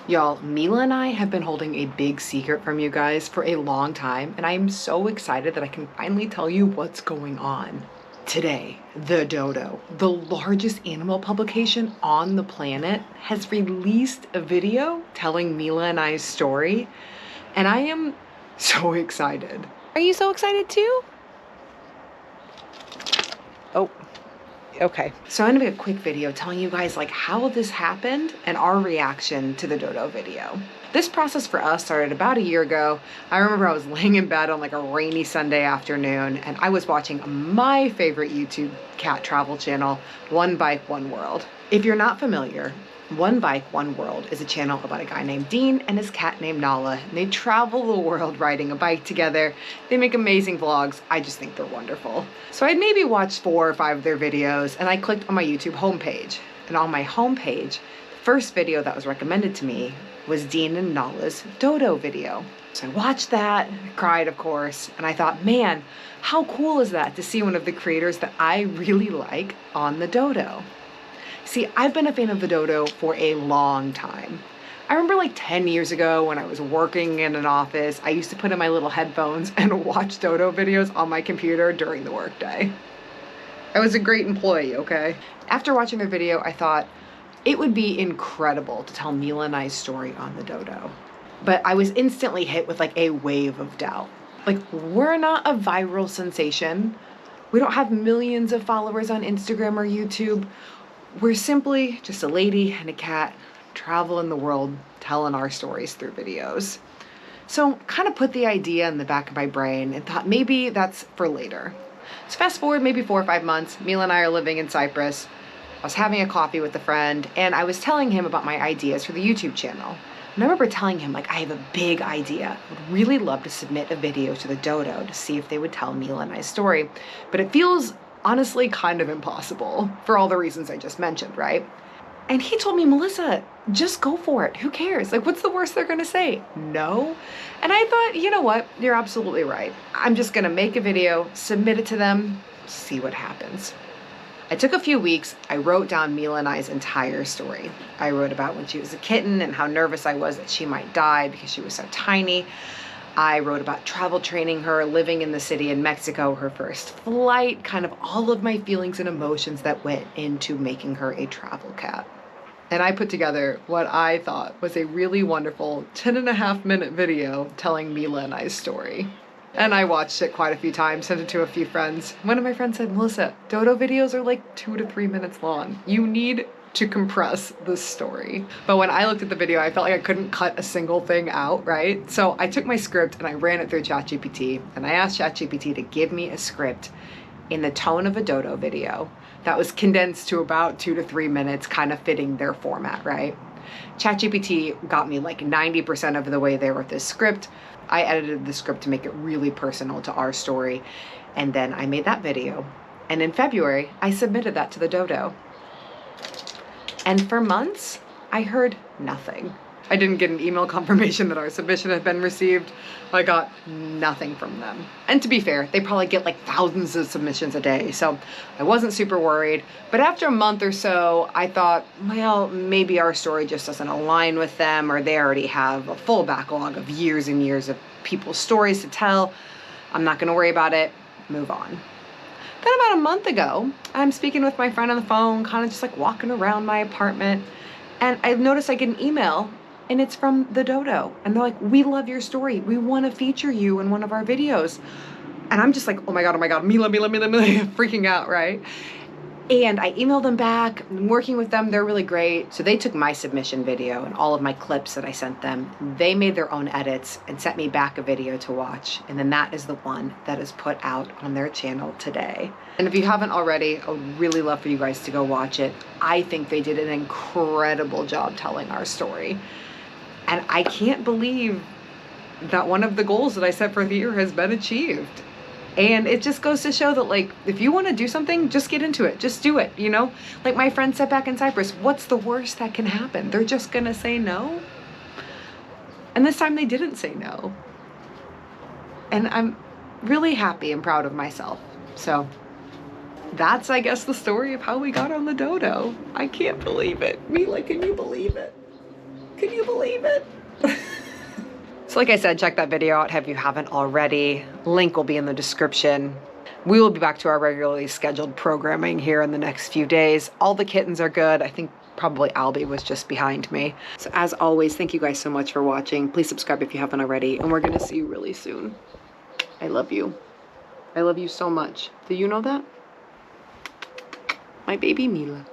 Y'all, Mila and I have been holding a big secret from you guys for a long time, and I'm so excited that I can finally tell you what's going on. Today, the DODO, the largest animal publication on the planet, has released a video telling Mila and I's story, and I am so excited. Are you so excited too? Oh. Okay, so I'm gonna make a quick video telling you guys like how this happened and our reaction to the DODO video. This process for us started about a year ago. I remember I was laying in bed on like a rainy Sunday afternoon and I was watching my favorite YouTube cat travel channel, One Bike, One World. If you're not familiar, One Bike, One World is a channel about a guy named Dean and his cat named Nala. And they travel the world riding a bike together. They make amazing vlogs. I just think they're wonderful. So I'd maybe watched 4 or 5 of their videos and I clicked on my YouTube homepage. And on my homepage, the first video that was recommended to me was Dean and Nala's DODO video. So I watched that, cried of course, and I thought, man, how cool is that to see one of the creators that I really like on the DODO? See, I've been a fan of the DODO for a long time. I remember like 10 years ago when I was working in an office, I used to put in my little headphones and watch DODO videos on my computer during the workday. I was a great employee, okay? After watching their video, I thought it would be incredible to tell Mila and I's story on the DODO. But I was instantly hit with like a wave of doubt. Like, we're not a viral sensation. We don't have millions of followers on Instagram or YouTube. We're simply just a lady and a cat traveling the world telling our stories through videos. So kind of put the idea in the back of my brain and thought maybe that's for later. So fast forward maybe 4 or 5 months, Mila and I are living in Cyprus. I was having a coffee with a friend and I was telling him about my ideas for the YouTube channel. And I remember telling him like, I have a big idea. I would really love to submit a video to the DODO to see if they would tell Mila and I's story. But it feels honestly kind of impossible for all the reasons I just mentioned, right? And he told me, Melissa, just go for it. Who cares? Like, what's the worst they're gonna say? No? And I thought, you know what? You're absolutely right. I'm just gonna make a video, submit it to them, see what happens. I took a few weeks. I wrote down Mila and I's entire story. I wrote about when she was a kitten and how nervous I was that she might die because she was so tiny. I wrote about travel training her, living in the city in Mexico, her first flight, kind of all of my feelings and emotions that went into making her a travel cat. And I put together what I thought was a really wonderful 10.5-minute video telling Mila and I's story. And I watched it quite a few times, sent it to a few friends. One of my friends said, Melissa, DODO videos are like 2 to 3 minutes long. You need to compress this story. But when I looked at the video, I felt like I couldn't cut a single thing out, right? So I took my script and I ran it through ChatGPT and I asked ChatGPT to give me a script in the tone of a DODO video that was condensed to about 2 to 3 minutes, kind of fitting their format, right? ChatGPT got me like 90% of the way there with this script. I edited the script to make it really personal to our story. And then I made that video. And in February, I submitted that to the DODO. And for months, I heard nothing. I didn't get an email confirmation that our submission had been received. I got nothing from them. And to be fair, they probably get like thousands of submissions a day, so I wasn't super worried. But after a month or so, I thought, well, maybe our story just doesn't align with them, or they already have a full backlog of years and years of people's stories to tell. I'm not gonna worry about it, move on. Then about a month ago, I'm speaking with my friend on the phone, kind of just like walking around my apartment, and I noticed I get an email and it's from the DODO. And they're like, we love your story. We want to feature you in one of our videos. And I'm just like, oh my God, Mila, freaking out, right? And I emailed them back. I'm working with them, they're really great. So they took my submission video and all of my clips that I sent them. They made their own edits and sent me back a video to watch. And then that is the one that is put out on their channel today. And if you haven't already, I would really love for you guys to go watch it. I think they did an incredible job telling our story. And I can't believe that one of the goals that I set for the year has been achieved. And it just goes to show that, like, if you want to do something, just get into it. Just do it, you know? Like my friend said back in Cyprus, what's the worst that can happen? They're just gonna say no. And this time they didn't say no. And I'm really happy and proud of myself. So that's, I guess, the story of how we got on the DODO. I can't believe it. Mila, can you believe it? Can you believe it? So like I said, check that video out if you haven't already. Link will be in the description. We will be back to our regularly scheduled programming here in the next few days. All the kittens are good. I think probably Albie was just behind me. So as always, thank you guys so much for watching. Please subscribe if you haven't already, and we're gonna see you really soon. I love you. I love you so much. Do you know that? My baby Mila.